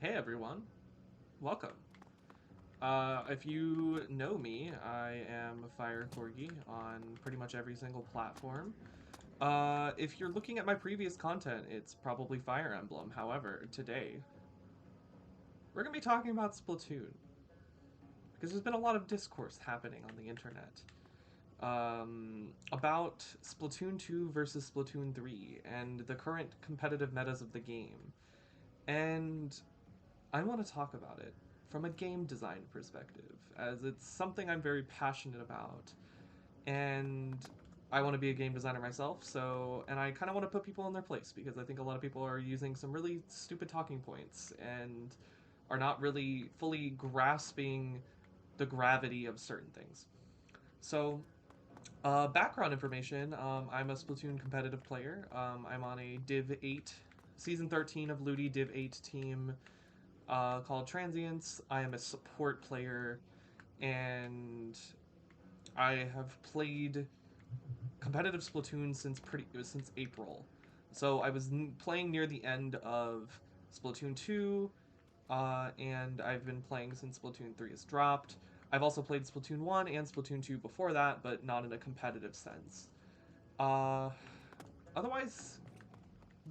Hey everyone, welcome. If you know me, I am Fire Corgi on pretty much every single platform. If you're looking at my previous content, it's probably Fire Emblem. However, today we're going to be talking about Splatoon because there's been a lot of discourse happening on the internet about Splatoon 2 versus Splatoon 3 and the current competitive metas of the game. And I want to talk about it from a game design perspective, as it's something I'm very passionate about. And I want to be a game designer myself, and I kind of want to put people in their place because I think a lot of people are using some really stupid talking points and are not really fully grasping the gravity of certain things. So, background information, I'm a Splatoon competitive player. I'm on a Div 8, Season 13 of Ludi Div 8 team called Transients. I am a support player, and I have played competitive Splatoon since April. So I was playing near the end of Splatoon 2, and I've been playing since Splatoon 3 has dropped. I've also played Splatoon 1 and Splatoon 2 before that, but not in a competitive sense. Uh, Otherwise,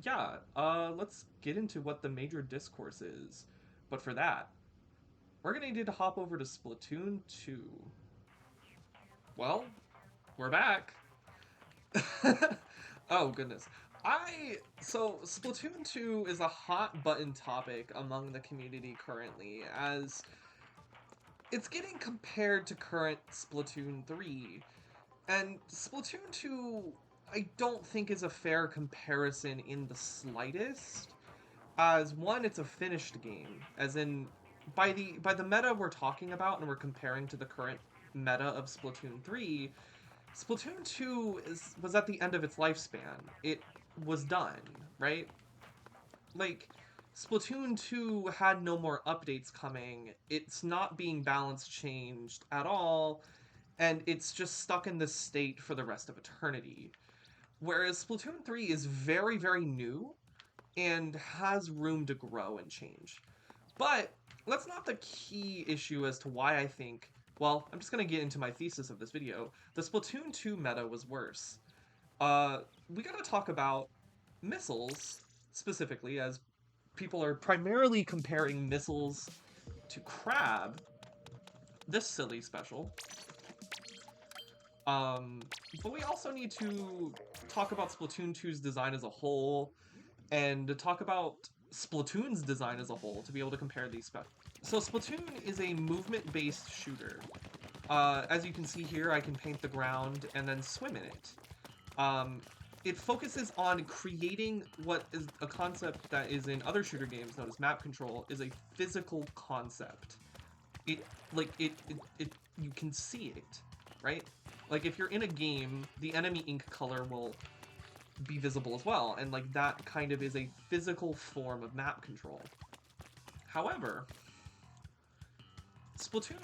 yeah, let's get into what the major discourse is. But for that, we're gonna need to hop over to Splatoon 2. Well, we're back. Oh goodness. So Splatoon 2 is a hot button topic among the community currently as it's getting compared to current Splatoon 3. And Splatoon 2 I don't think is a fair comparison in the slightest. As one, it's a finished game, as in by the meta we're talking about and we're comparing to the current meta of Splatoon 3, Splatoon 2 was at the end of its lifespan. It was done, right? Like Splatoon 2 had no more updates coming. It's not being balance changed at all, and it's just stuck in this state for the rest of eternity. Whereas Splatoon 3 is very, very new and has room to grow and change. But that's not the key issue as to why I think. Well, I'm just going to get into my thesis of this video. The Splatoon 2 meta was worse. Uh, we got to talk about Missles specifically, as people are primarily comparing Missles to Crab, this silly special. Um, but we also need to talk about Splatoon 2's design as a whole and to talk about Splatoon's design as a whole to be able to compare these specs. So Splatoon is a movement-based shooter. As you can see here, I can paint the ground and then swim in it. Um, it focuses on creating what is a concept that is in other shooter games known as map control, is a physical concept. It it you can see it, right? Like if you're in a game, the enemy ink color will be visible as well, and like that kind of is a physical form of map control. However, Splatoon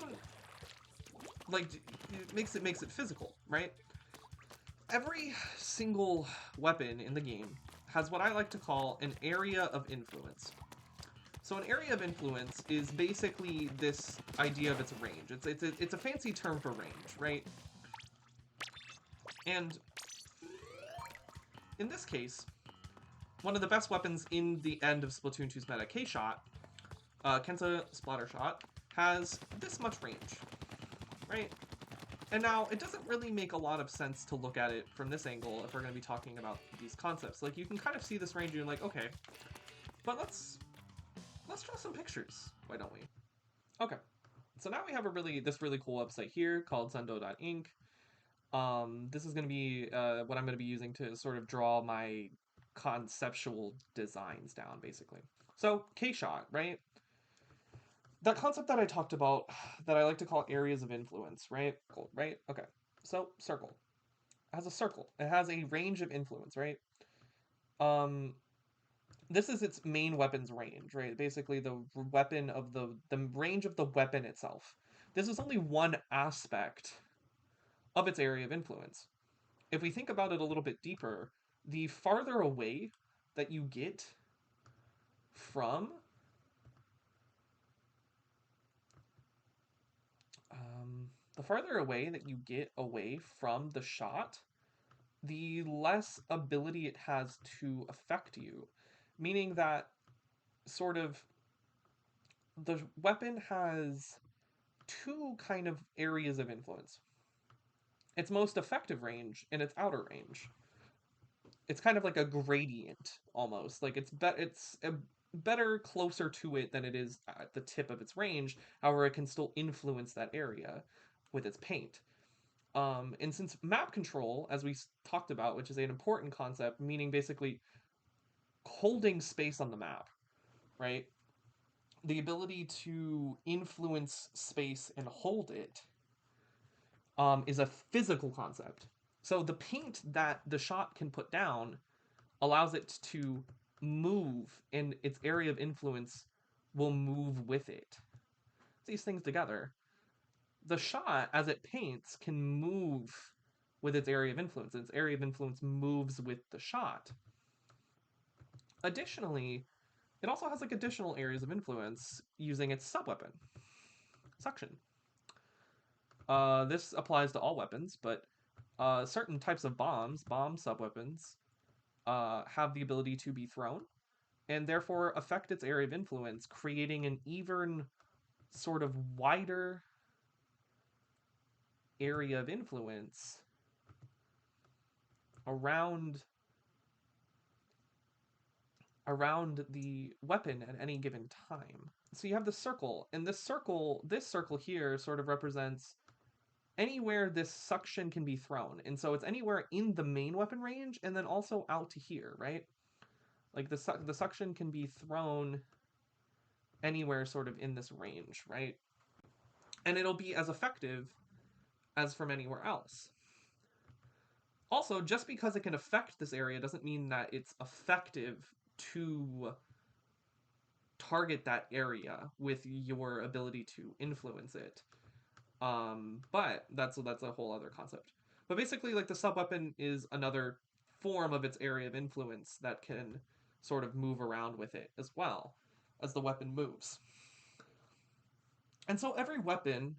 like it makes it physical, right? Every single weapon in the game has what I like to call an area of influence. So an area of influence is basically this idea of its range. It's a fancy term for range, right? And in this case, one of the best weapons in the end of Splatoon 2's meta, K-Shot, Kensa Splatter Shot, has this much range, right? And now, it doesn't really make a lot of sense to look at it from this angle if we're going to be talking about these concepts. Like, you can kind of see this range and you're like, okay, but let's draw some pictures, why don't we? Okay, so now we have this really cool website here called Zendo.ink. This is going to be what I'm going to be using to sort of draw my conceptual designs down, basically. So, K-Shot, right? That concept that I talked about that I like to call areas of influence, right? Cool, right? Okay. So, circle. It has a circle. It has a range of influence, right? Um this is its main weapon's range, right? Basically the weapon of the range of the weapon itself. This is only one aspect of its area of influence. If we think about it a little bit deeper, the farther away that you get from the farther away that you get away from the shot, the less ability it has to affect you. Meaning that sort of the weapon has two kind of areas of influence. Its most effective range and its outer range. It's kind of like a gradient almost. Like it's a better closer to it than it is at the tip of its range. However, it can still influence that area with its paint. And since map control, as we talked about, which is an important concept, meaning basically holding space on the map, right? The ability to influence space and hold it is a physical concept. So the paint that the shot can put down allows it to move, and its area of influence will move with it. These things together. The shot, as it paints, can move with its area of influence. Its area of influence moves with the shot. Additionally, it also has like additional areas of influence using its subweapon, suction. This applies to all weapons, but certain types of bomb subweapons, have the ability to be thrown and therefore affect its area of influence, creating an even sort of wider area of influence around the weapon at any given time. So you have the circle, and this circle here sort of represents anywhere this suction can be thrown. And so it's anywhere in the main weapon range and then also out to here, right? Like the suction can be thrown anywhere sort of in this range, right? And it'll be as effective as from anywhere else. Also, just because it can affect this area doesn't mean that it's effective to target that area with your ability to influence it. But that's a whole other concept. But basically, like the subweapon is another form of its area of influence that can sort of move around with it as well as the weapon moves. And so every weapon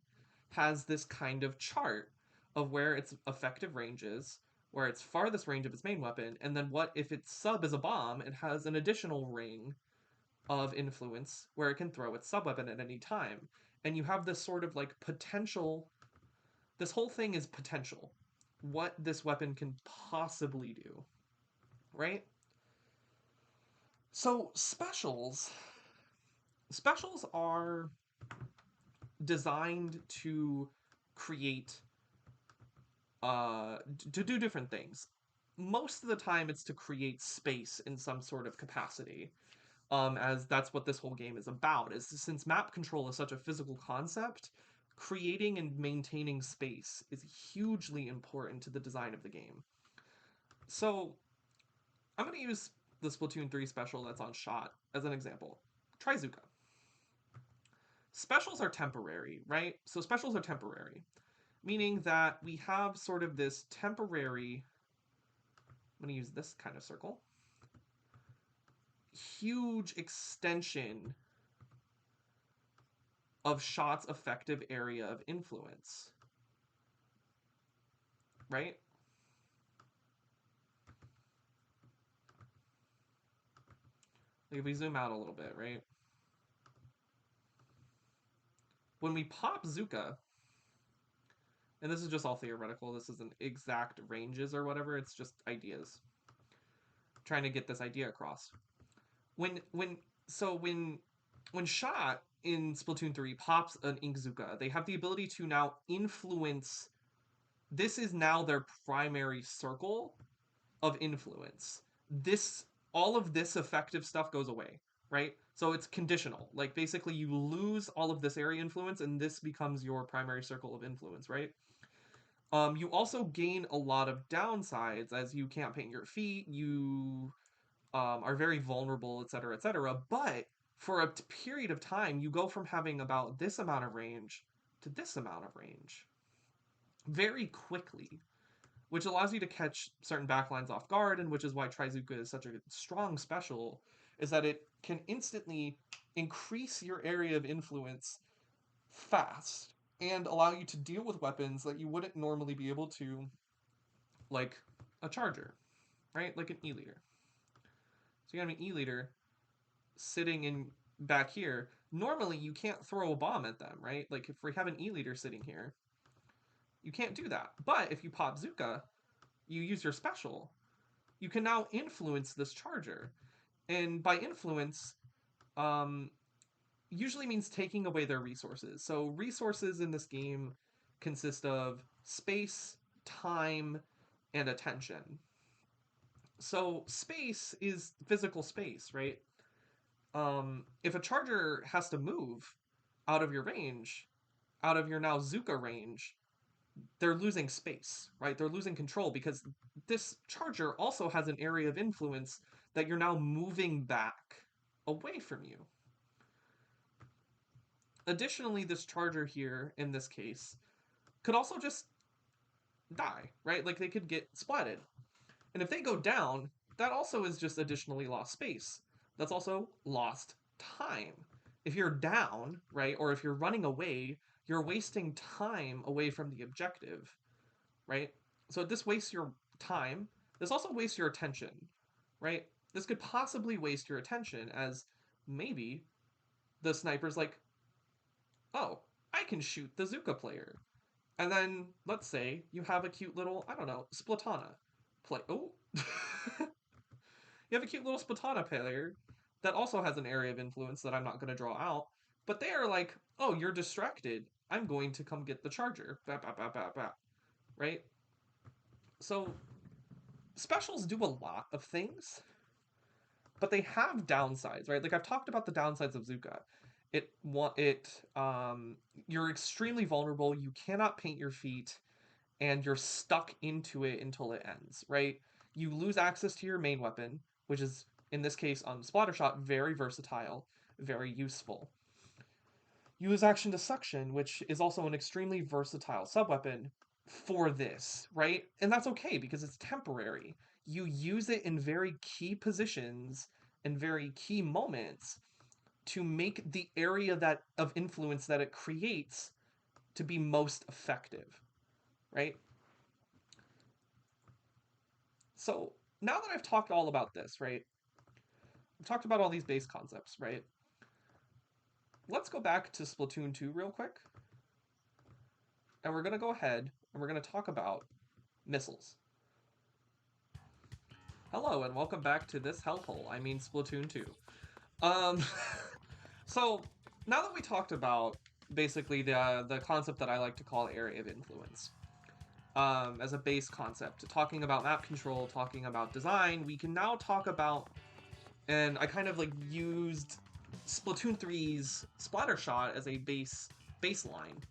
has this kind of chart of where its effective range is, where its farthest range of its main weapon, and then what if its sub is a bomb, it has an additional ring of influence where it can throw its subweapon at any time. And you have this sort of like potential. This whole thing is potential. What this weapon can possibly do, right? So specials are designed to create to do different things. Most of the time it's to create space in some sort of capacity. As that's what this whole game is about. Is since map control is such a physical concept, creating and maintaining space is hugely important to the design of the game. So I'm going to use the Splatoon 3 special that's on shot as an example. Trizooka. Specials are temporary, right? So specials are temporary, meaning that we have sort of this temporary, I'm going to use this kind of circle, huge extension of shot's effective area of influence, right? Like if we zoom out a little bit, right? When we pop Zuka, and this is just all theoretical, this isn't exact ranges or whatever, it's just ideas. I'm trying to get this idea across. When Shot in Splatoon 3 pops an Inkzuka, they have the ability to now influence. This is now their primary circle of influence. All of this effective stuff goes away, right? So it's conditional. Like basically you lose all of this area influence and this becomes your primary circle of influence, right? You also gain a lot of downsides as you can't paint your feet, you are very vulnerable, etc., etc. But for a period of time, you go from having about this amount of range to this amount of range very quickly, which allows you to catch certain backlines off guard, and which is why Trizooka is such a strong special, is that it can instantly increase your area of influence fast. and allow you to deal with weapons that you wouldn't normally be able to, like a charger, right? Like an E-liter. So you have an E-liter sitting in back here. Normally, you can't throw a bomb at them, right? Like if we have an E-liter sitting here, you can't do that. But if you pop Zuka, you use your special, you can now influence this charger. And by influence, um, usually means taking away their resources. So resources in this game consist of space, time, and attention. So space is physical space, right? If a charger has to move out of your range, out of your now Zuka range, they're losing space, right? They're losing control because this charger also has an area of influence that you're now moving back away from you. Additionally, this charger here, in this case, could also just die, right? Like they could get splatted. And if they go down, that also is just additionally lost space. That's also lost time. If you're down, right, or if you're running away, you're wasting time away from the objective, right? So this wastes your time. This also wastes your attention, right? This could possibly waste your attention as maybe the sniper's like, oh, I can shoot the Zuka player. And then let's say you have a cute little, I don't know, Splatana play. Oh, you have a cute little Splatana player that also has an area of influence that I'm not going to draw out. But they are like, oh, you're distracted. I'm going to come get the charger. Bah, bah, bah, bah, bah. Right? So specials do a lot of things, but they have downsides, right? Like I've talked about the downsides of Zuka. You're extremely vulnerable. You cannot paint your feet, and you're stuck into it until it ends, right? You lose access to your main weapon, which is in this case on Splattershot very versatile, very useful. You lose action to suction, which is also an extremely versatile subweapon for this, right? And that's okay because it's temporary. You use it in very key positions and very key moments to make the area that of influence that it creates to be most effective, right? So now that I've talked all about this, right? I've talked about all these base concepts, right? Let's go back to Splatoon 2 real quick. And we're going to go ahead and we're going to talk about Missles. Hello and welcome back to this hellhole. I mean Splatoon 2. So now that we talked about basically the concept that I like to call area of influence, as a base concept, talking about map control, talking about design, we can now talk about, and I kind of like used Splatoon 3's Splattershot as a baseline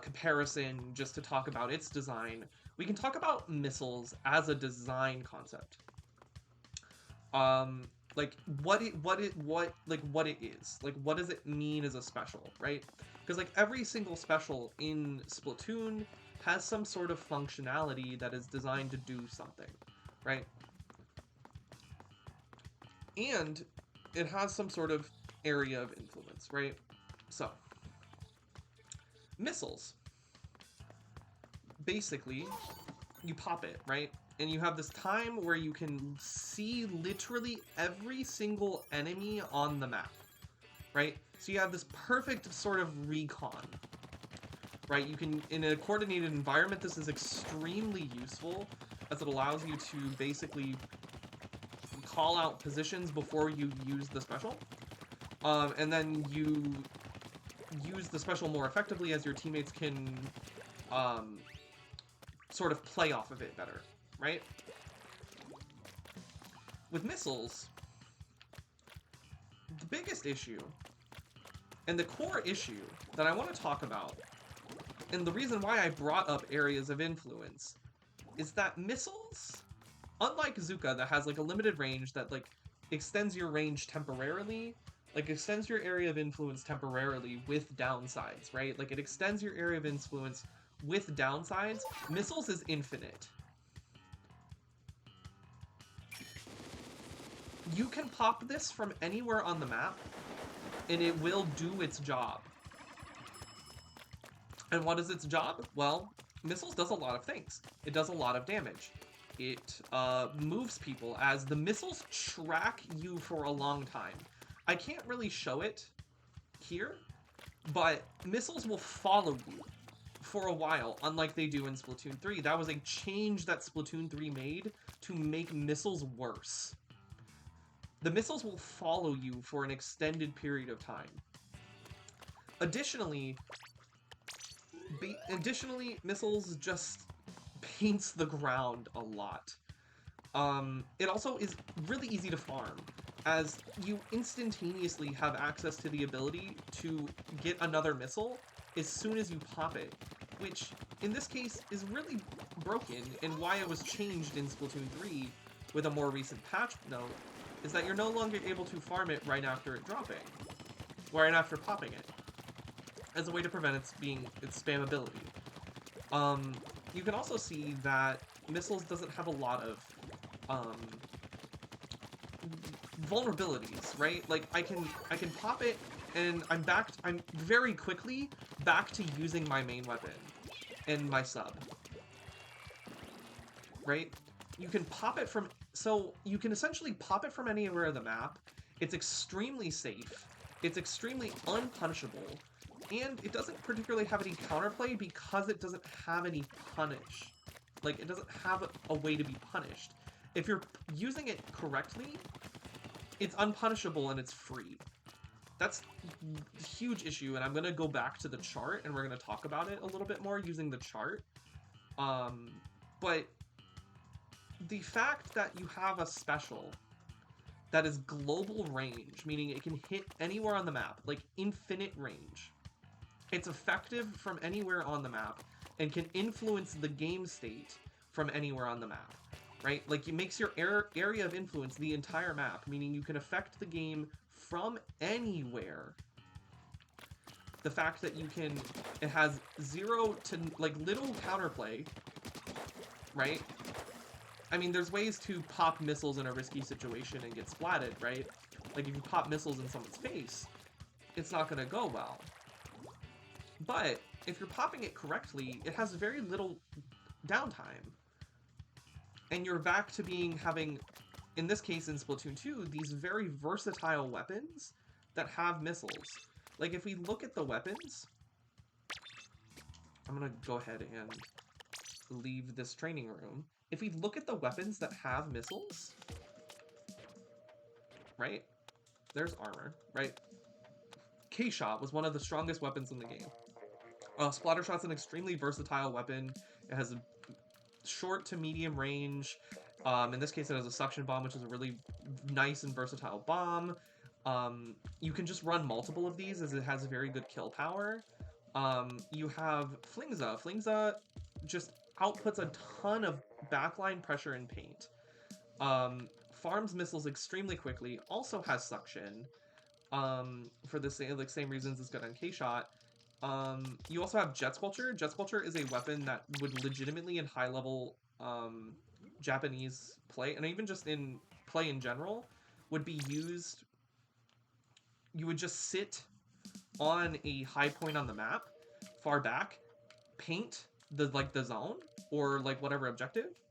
comparison just to talk about its design. We can talk about Missles as a design concept. Like what it is. Like what does it mean as a special, right? Because like every single special in Splatoon has some sort of functionality that is designed to do something, right? And it has some sort of area of influence, right? So, Missles. Basically, you pop it, right? And you have this time where you can see literally every single enemy on the map, right? So you have this perfect sort of recon, right? You can, in a coordinated environment, this is extremely useful as it allows you to basically call out positions before you use the special. And then you use the special more effectively as your teammates can sort of play off of it better, right? With Missles, the biggest issue, and the core issue that I want to talk about, and the reason why I brought up areas of influence, is that Missles, unlike Zuka that has like a limited range that like extends your range temporarily, like extends your area of influence temporarily with downsides, right? Like it extends your area of influence with downsides. Missles is infinite. You can pop this from anywhere on the map, and it will do its job. And what is its job? Well, Missles does a lot of things. It does a lot of damage. It moves people as the missiles track you for a long time. I can't really show it here, but missiles will follow you for a while, unlike they do in Splatoon 3. That was a change that Splatoon 3 made to make missiles worse. The missiles will follow you for an extended period of time. Additionally, Missles just paints the ground a lot. It also is really easy to farm, as you instantaneously have access to the ability to get another missile as soon as you pop it, which in this case is really broken, and why it was changed in Splatoon 3 with a more recent patch note, is that you're no longer able to farm it right after it dropping, right after popping it, as a way to prevent its spammability. You can also see that Missles doesn't have a lot of vulnerabilities, right? Like I can pop it, and I'm very quickly back to using my main weapon and my sub. Right? You can pop it from, so you can essentially pop it from anywhere on the map. It's extremely safe. It's extremely unpunishable. And it doesn't particularly have any counterplay because it doesn't have any punish. Like, it doesn't have a way to be punished. If you're using it correctly, it's unpunishable and it's free. That's a huge issue, and I'm going to go back to the chart, and we're going to talk about it a little bit more using the chart. But the fact that you have a special that is global range, meaning it can hit anywhere on the map, like infinite range. It's effective from anywhere on the map and can influence the game state from anywhere on the map, right? Like, it makes your area of influence the entire map, meaning you can affect the game from anywhere. The fact that it has zero to, like, little counterplay, right? I mean, there's ways to pop missiles in a risky situation and get splatted, right? Like, if you pop missiles in someone's face, it's not going to go well. But if you're popping it correctly, it has very little downtime. And you're back to having, in this case in Splatoon 2, these very versatile weapons that have missiles. Like, if we look at the weapons, I'm going to go ahead and leave this training room. If we look at the weapons that have missiles, right? There's armor, right? K-Shot was one of the strongest weapons in the game. Splattershot's an extremely versatile weapon. It has a short to medium range. In this case, it has a suction bomb, which is a really nice and versatile bomb. You can just run multiple of these, as it has a very good kill power. You have Flingza. Flingza just outputs a ton of backline pressure and paint. Farms missiles extremely quickly. Also has suction. For the same reasons as good on K-Shot. You also have Jet Sculpture. Jet Sculpture is a weapon that would legitimately in high-level Japanese play, and even just in play in general, would be used. You would just sit on a high point on the map, far back, paint the zone, or like whatever objective,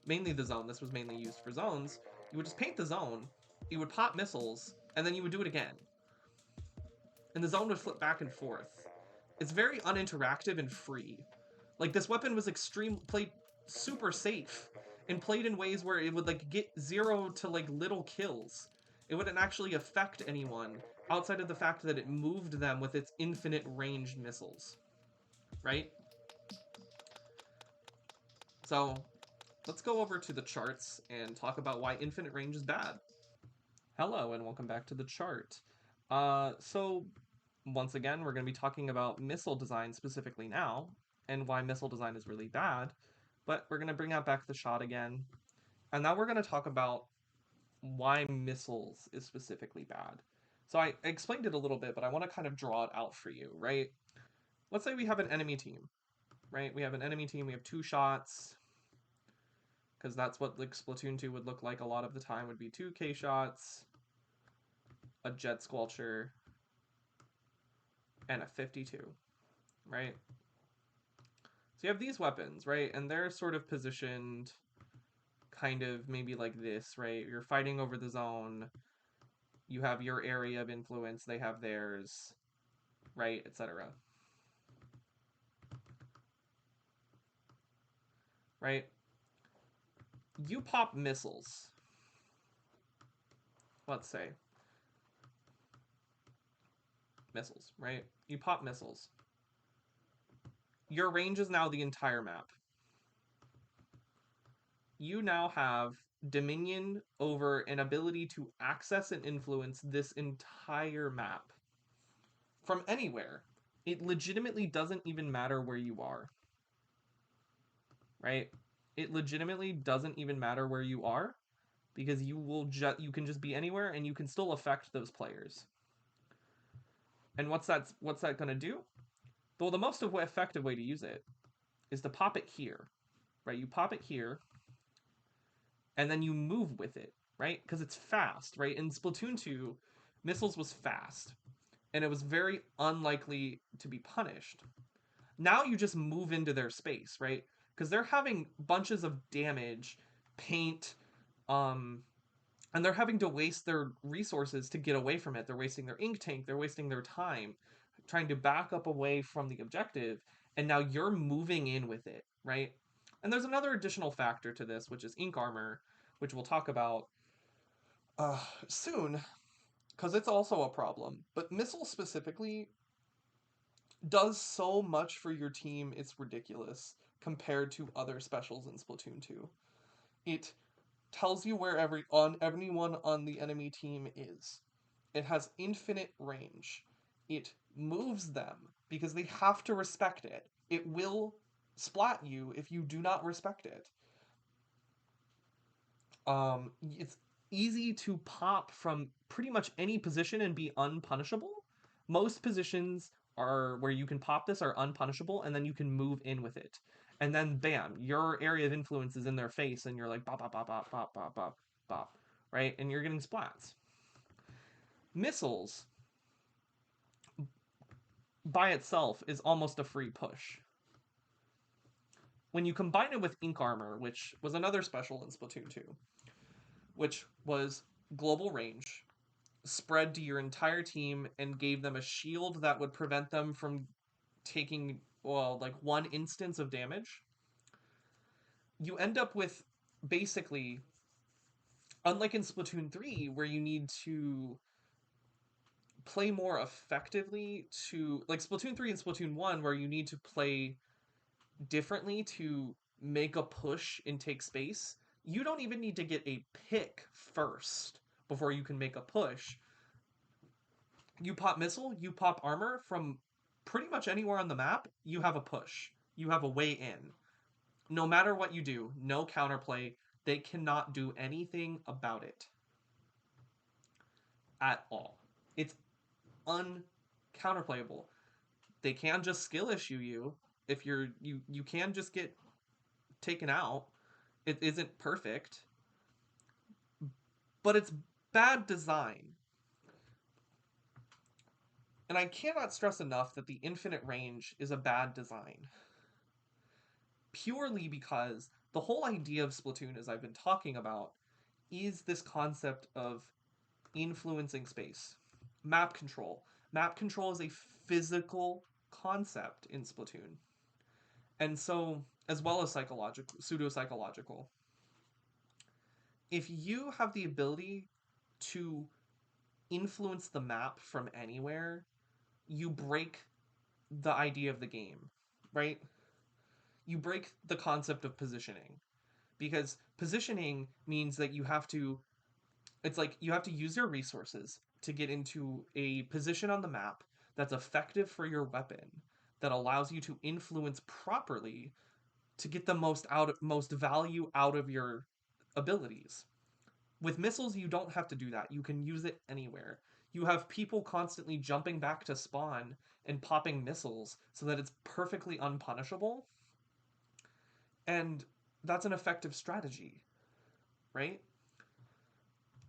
mainly the zone. This was mainly used for zones. You would just paint the zone, you would pop missiles, and then you would do it again. And the zone would flip back and forth. It's very uninteractive and free. Like, this weapon was played super safe, and played in ways where it would, like, get 0 to, like, little kills. It wouldn't actually affect anyone, outside of the fact that it moved them with its infinite ranged missiles. Right? So, let's go over to the charts and talk about why infinite range is bad. Hello, and welcome back to the chart. So, once again, we're going to be talking about missile design specifically now, and why missile design is really bad, but we're going to bring out back the shot again, and now we're going to talk about why missiles is specifically bad. So I explained it a little bit, but I want to kind of draw it out for you, right? Let's say we have an enemy team, right? We have an enemy team, we have 2 shots, because that's what like Splatoon 2 would look like a lot of the time, would be 2 K-Shots, a Jet Squelcher, and a 52, right? So you have these weapons, right? And they're sort of positioned kind of maybe like this, right? You're fighting over the zone. You have your area of influence, they have theirs, right? Etc. Right? You pop missiles, let's say. Missiles, right? You pop missiles. Your range is now the entire map. You now have dominion over an ability to access and influence this entire map from anywhere. It legitimately doesn't even matter where you are, right? It legitimately doesn't even matter where you are because you can just be anywhere and you can still affect those players. And what's that going to do? Well, the most effective way to use it is to pop it here, right? You pop it here and then you move with it, right? Because it's fast, right? In Splatoon 2, Missiles was fast, and it was very unlikely to be punished. Now you just move into their space, right? Because they're having bunches of damage, paint, um, and they're having to waste their resources to get away from it. They're wasting their ink tank, they're wasting their time trying to back up away from the objective, and now you're moving in with it, right? And there's another additional factor to this, which is ink armor, which we'll talk about soon, because it's also a problem. But Missile specifically does so much for your team, it's ridiculous compared to other specials in Splatoon 2. It tells you where everyone on the enemy team is. It has infinite range. It moves them because they have to respect it. It will splat you if you do not respect it. It's easy to pop from pretty much any position and be unpunishable. Most positions are where you can pop this are unpunishable, and then you can move in with it. And then bam, your area of influence is in their face, and you're like bop bop bop bop bop bop bop bop, right? And you're getting splats. Missiles by itself is almost a free push. When you combine it with ink armor, which was another special in Splatoon 2, which was global range, spread to your entire team and gave them a shield that would prevent them from taking, well, like one instance of damage, you end up with basically, unlike in Splatoon 3, where you need to play more effectively to, like Splatoon 3 and Splatoon 1, where you need to play differently to make a push and take space, you don't even need to get a pick first before you can make a push. You pop missile, you pop armor from pretty much anywhere on the map, you have a push. You have a way in. No matter what you do, no counterplay, they cannot do anything about it. At all. It's uncounterplayable. They can just skill issue you if you can just get taken out. It isn't perfect, but it's bad design. And I cannot stress enough that the infinite range is a bad design. Purely because the whole idea of Splatoon, as I've been talking about, is this concept of influencing space. Map control. Map control is a physical concept in Splatoon. And so, as well as psychological, pseudo-psychological. If you have the ability to influence the map from anywhere, you break the idea of the game, right? You break the concept of positioning. Because positioning means that you have to, it's like you have to use your resources to get into a position on the map that's effective for your weapon, that allows you to influence properly to get the most value out of your abilities. With missiles, you don't have to do that. You can use it anywhere. You have people constantly jumping back to spawn and popping missiles so that it's perfectly unpunishable. And that's an effective strategy, right?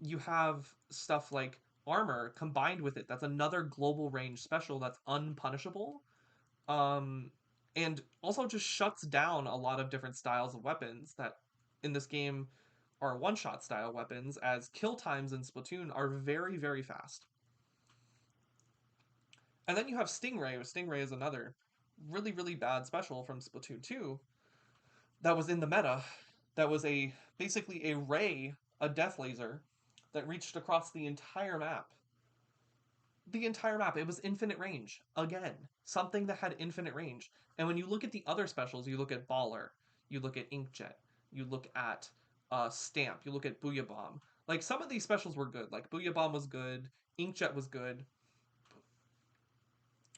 You have stuff like armor combined with it. That's another global range special that's unpunishable. Um, and also just shuts down a lot of different styles of weapons that in this game are one-shot style weapons, as kill times in Splatoon are very, very fast. And then you have Stingray. Stingray is another really, really bad special from Splatoon 2 that was in the meta. That was basically a ray, a death laser, that reached across the entire map. The entire map. It was infinite range. Again, something that had infinite range. And when you look at the other specials, you look at Baller, you look at Inkjet, you look at Stamp, you look at Booyah Bomb. Like, some of these specials were good. Like, Booyah Bomb was good, Inkjet was good,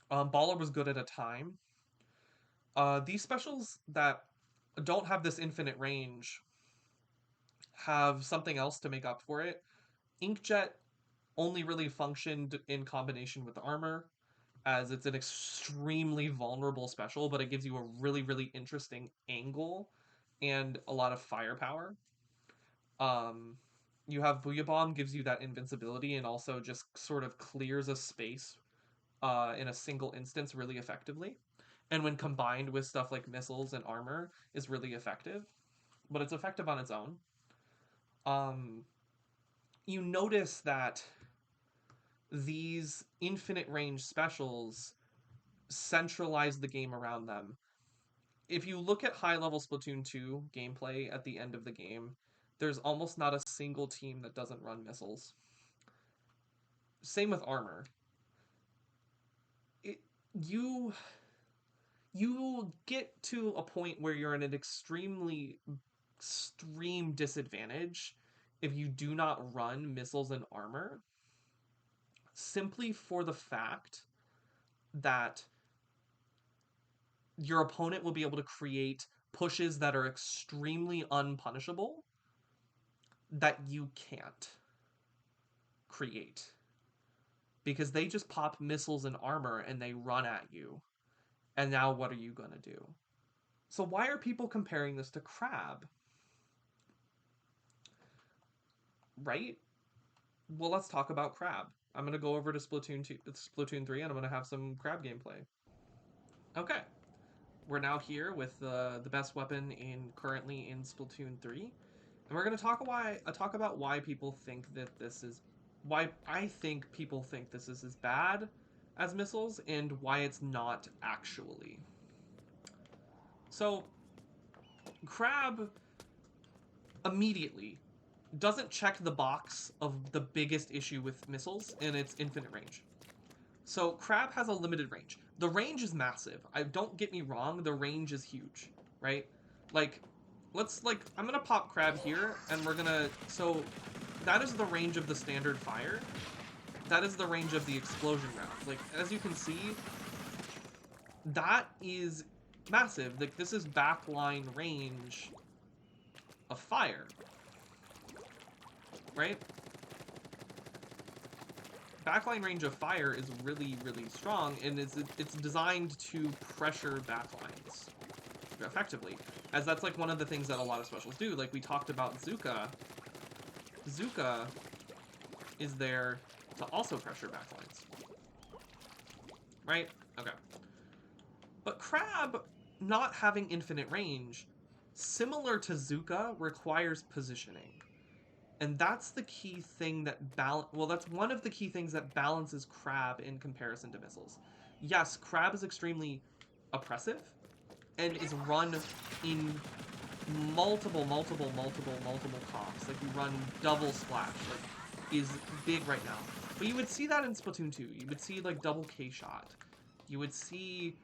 Baller was good at a time. These specials that don't have this infinite range have something else to make up for it. Inkjet only really functioned in combination with armor, as it's an extremely vulnerable special, but it gives you a really, really interesting angle and a lot of firepower. Um, you have Booyah Bomb, gives you that invincibility and also just sort of clears a space in a single instance really effectively. And when combined with stuff like missiles and armor, is really effective. But it's effective on its own. You notice that these infinite range specials centralize the game around them. If you look at high level Splatoon 2 gameplay at the end of the game, there's almost not a single team that doesn't run missiles. Same with armor. You get to a point where you're in an extreme disadvantage if you do not run missiles and armor, simply for the fact that your opponent will be able to create pushes that are extremely unpunishable that you can't create. Because they just pop missiles and armor and they run at you. And now what are you going to do? So why are people comparing this to Crab? Right? Well, let's talk about Crab. I'm going to go over to Splatoon 3, and I'm going to have some Crab gameplay. Okay. We're now here with the best weapon currently in Splatoon 3. And we're going to talk about why people think that this is... why I think people think this is as bad as Missiles, and why it's not actually. So, Crab immediately doesn't check the box of the biggest issue with Missiles, and it's infinite range. So Crab has a limited range. The range is massive. Don't get me wrong, the range is huge, right? I'm gonna pop Crab here, and we're gonna, so that is the range of the standard fire. That is the range of the explosion rounds. Like, as you can see, that is massive. Like, this is backline range of fire, right? Backline range of fire is really, really strong, and it's designed to pressure backlines effectively, as that's like one of the things that a lot of specials do. Like we talked about Zuka. Zuka is there to also pressure backlines, right? Okay. But Crab not having infinite range, similar to Zuka, requires positioning. And that's the key thing that that's one of the key things that balances Crab in comparison to Missiles. Yes, Crab is extremely oppressive and is run in multiple comps. Like, you run double splash, like, is big right now. But you would see that in Splatoon 2. You would see, like, double K-shot. You would see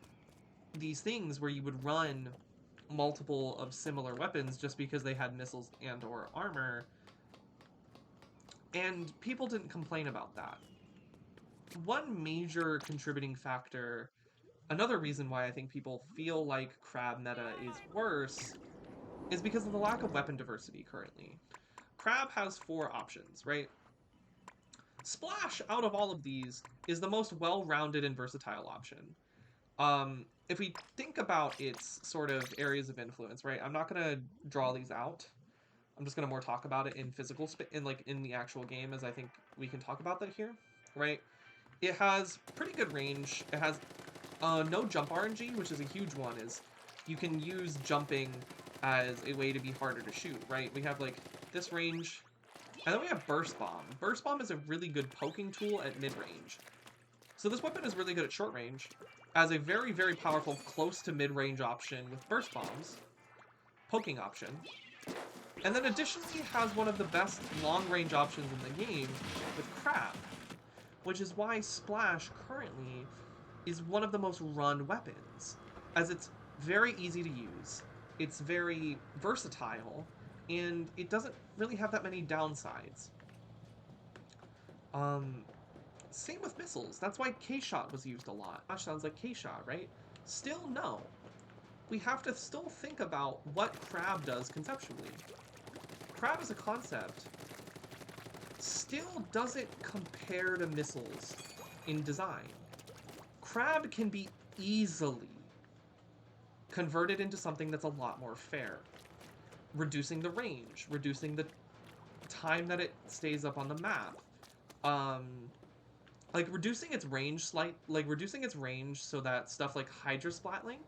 these things where you would run multiple of similar weapons just because they had missiles and or armor. And people didn't complain about that. One major contributing factor, another reason why I think people feel like Crab meta is worse, is because of the lack of weapon diversity currently. Crab has 4 options, right? Splash, out of all of these, is the most well-rounded and versatile option. If we think about its sort of areas of influence, right? I'm not going to draw these out. I'm just going to more talk about it in physical in the actual game, as I think we can talk about that here, right? It has pretty good range. It has No jump RNG, which is a huge one, is you can use jumping as a way to be harder to shoot, right? We have, like, this range, and then we have Burst Bomb. Burst Bomb is a really good poking tool at mid-range. So this weapon is really good at short range, as a very, very powerful close to mid-range option with Burst Bombs, poking option, and then additionally has one of the best long-range options in the game with Crab, which is why Splash currently is one of the most run weapons, as it's very easy to use, it's very versatile, and it doesn't really have that many downsides. Same with Missles. That's why K-Shot was used a lot. Gosh, sounds like K-Shot, right? Still, no. We have to still think about what Crab does conceptually. Crab as a concept still doesn't compare to Missles in design. Crab can be easily converted into something that's a lot more fair. Reducing the range, reducing the time that it stays up on the map. Like reducing its range so that stuff like Hydra Splatling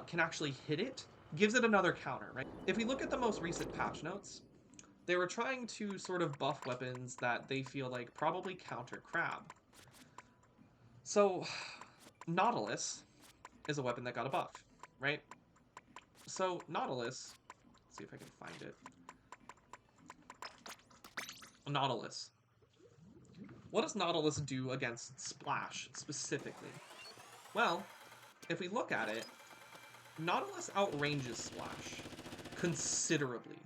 can actually hit it, gives it another counter, right? If we look at the most recent patch notes, they were trying to sort of buff weapons that they feel like probably counter Crab. So, Nautilus is a weapon that got a buff, right? So, Nautilus, let's see if I can find it. Nautilus. What does Nautilus do against Splash, specifically? Well, if we look at it, Nautilus outranges Splash considerably.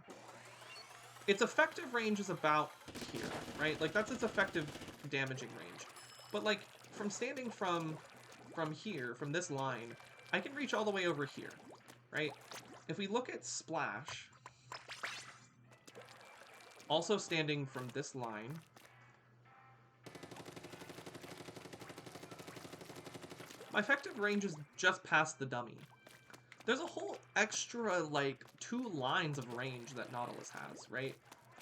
Its effective range is about here, right? Like, that's its effective damaging range. But, like, from standing from here, from this line, I can reach all the way over here, right? If we look at Splash, also standing from this line, my effective range is just past the dummy. There's a whole extra, like, 2 lines of range that Nautilus has, right?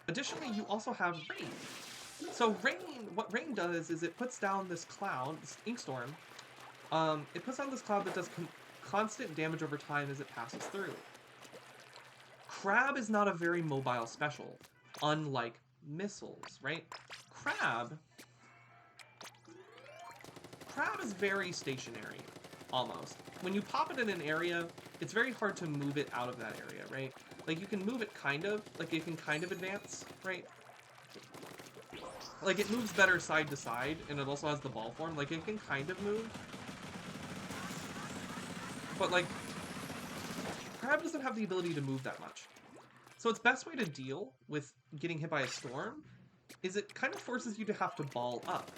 Additionally, you also have Rain. So Rain, what Rain does is it puts down this cloud, this Inkstorm. It puts down this cloud that does constant damage over time as it passes through. Crab is not a very mobile special, unlike Missles, right? Crab is very stationary, almost. When you pop it in an area, it's very hard to move it out of that area, right? Like, you can move it kind of, like, it can kind of advance, right? Like, it moves better side to side, and it also has the ball form. Like, it can kind of move. But, like, Crab doesn't have the ability to move that much. So its best way to deal with getting hit by a storm is it kind of forces you to have to ball up,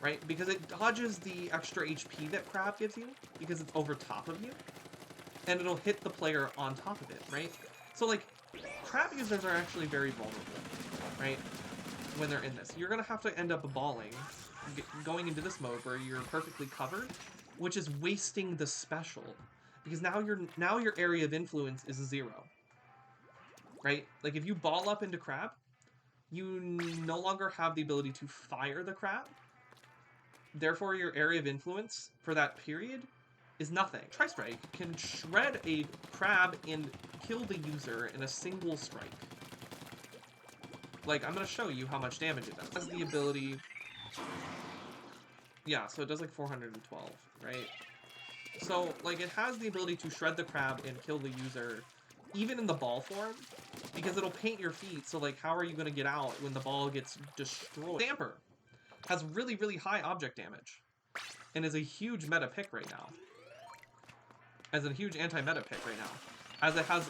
right? Because it dodges the extra HP that Crab gives you, because it's over top of you, and it'll hit the player on top of it, right? So, like, Crab users are actually very vulnerable, right? When they're in this. You're going to have to end up balling, going into this mode where you're perfectly covered, which is wasting the special. Because now your area of influence is 0. Right? Like, if you ball up into Crab, you no longer have the ability to fire the Crab. Therefore, your area of influence for that period is nothing. Tri-Strike can shred a Crab and kill the user in a single strike. Like, I'm going to show you how much damage it does. It has the ability... Yeah, so it does like 412, right? So, like, it has the ability to shred the Crab and kill the user, even in the ball form, because it'll paint your feet, so, like, how are you going to get out when the ball gets destroyed? Stamper has really, really high object damage, and is a huge meta pick right now. As a huge anti-meta pick right now. As it has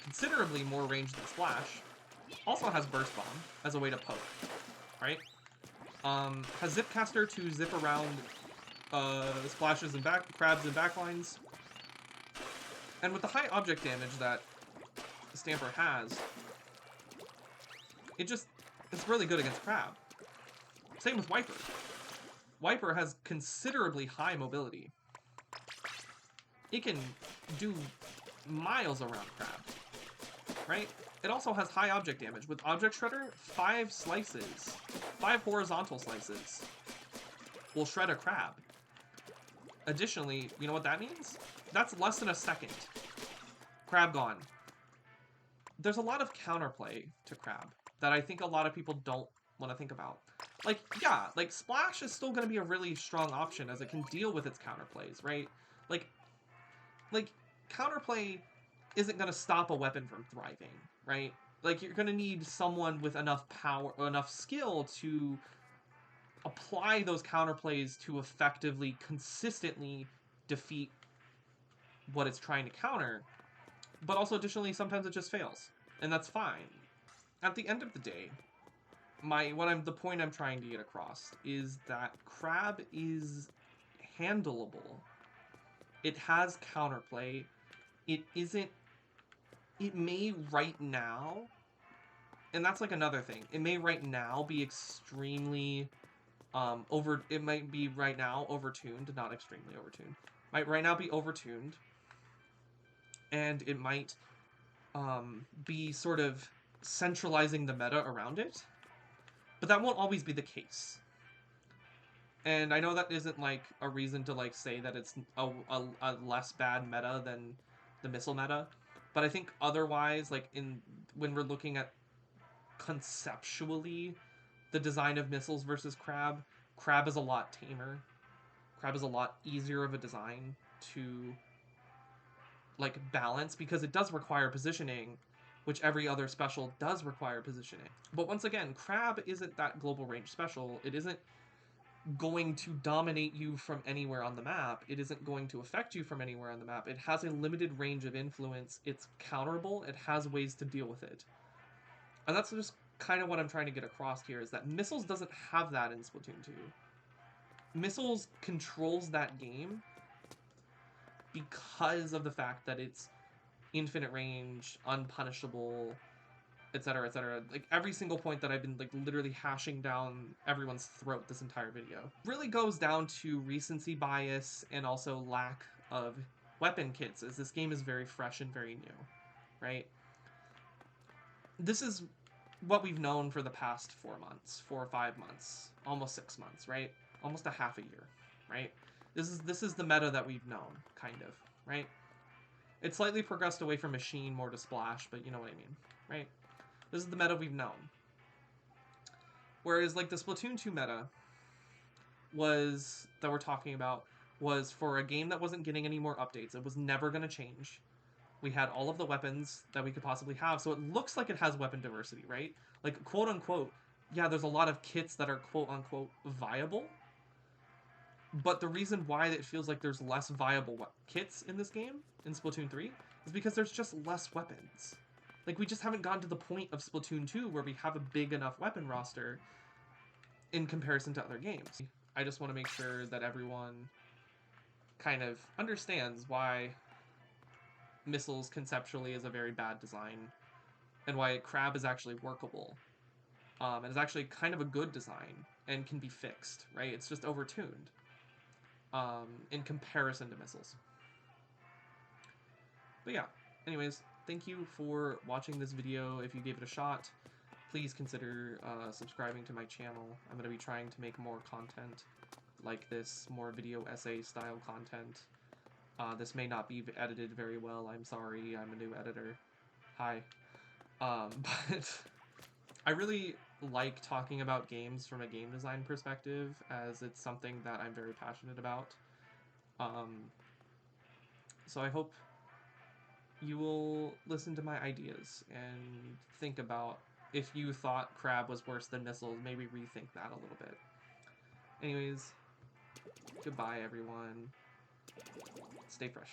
considerably more range than Splash. Also has Burst Bomb as a way to poke, right? Has Zipcaster to zip around splashes and crabs and backlines. And with the high object damage that Stamper has, it's really good against Crab. Same with Wiper. Wiper has considerably high mobility. It can do miles around Crab, right? It also has high object damage. With Object Shredder, 5 slices, 5 horizontal slices will shred a Crab. Additionally, you know what that means? That's less than a second. Crab gone. There's a lot of counterplay to Crab that I think a lot of people don't want to think about. Like, yeah, like, Splash is still going to be a really strong option as it can deal with its counterplays, right? Like, counterplay isn't going to stop a weapon from thriving, right? Like, you're going to need someone with enough power, enough skill to apply those counterplays to effectively, consistently defeat what it's trying to counter. But also, additionally, sometimes it just fails, and that's fine. At the end of the day, the point I'm trying to get across is that Crab is handleable. It has counterplay. It may right now, and that's like another thing. It may right now be extremely it might be right now overtuned, not extremely overtuned. Might right now be overtuned, and it might be sort of centralizing the meta around it, but that won't always be the case. And I know that isn't like a reason to like say that it's a less bad meta than the Missile meta, but I think otherwise, like when we're looking at conceptually the design of Missles versus Crab, Crab is a lot tamer. Crab is a lot easier of a design to like balance because it does require positioning, which every other special does require positioning. But once again, Crab isn't that global range special. It isn't going to dominate you from anywhere on the map. It isn't going to affect you from anywhere on the map. It has a limited range of influence. It's counterable. It has ways to deal with it. And that's just kind of what I'm trying to get across here, is that Missles doesn't have that in Splatoon 2. Missles controls that game because of the fact that it's infinite range, unpunishable, etc., etc. Like, every single point that I've been, like, literally hashing down everyone's throat this entire video really goes down to recency bias and also lack of weapon kits, as this game is very fresh and very new, right? This is what we've known for the past 4 months, 4 or 5 months, almost 6 months, right? Almost a half a year, right? This is the meta that we've known, kind of, right? It's slightly progressed away from Machine more to Splash, but you know what I mean, right? This is the meta we've known. Whereas, like, the Splatoon 2 meta that we're talking about was for a game that wasn't getting any more updates. It was never going to change. We had all of the weapons that we could possibly have, so it looks like it has weapon diversity, right? Like, quote-unquote, yeah, there's a lot of kits that are quote-unquote viable, but the reason why it feels like there's less viable kits in this game, in Splatoon 3, is because there's just less weapons. Like, we just haven't gotten to the point of Splatoon 2 where we have a big enough weapon roster in comparison to other games. I just want to make sure that everyone kind of understands why Missles conceptually is a very bad design, and why Crab is actually workable. And is actually kind of a good design, and can be fixed, right? It's just overtuned in comparison to Missles. But yeah, anyways, thank you for watching this video. If you gave it a shot, please consider subscribing to my channel. I'm going to be trying to make more content like this, more video essay style content. This may not be edited very well, I'm sorry, I'm a new editor. Hi. But I really like talking about games from a game design perspective, as it's something that I'm very passionate about. So I hope you will listen to my ideas and think about, if you thought Crab was worse than Missles, maybe rethink that a little bit. Anyways, goodbye everyone. Stay fresh.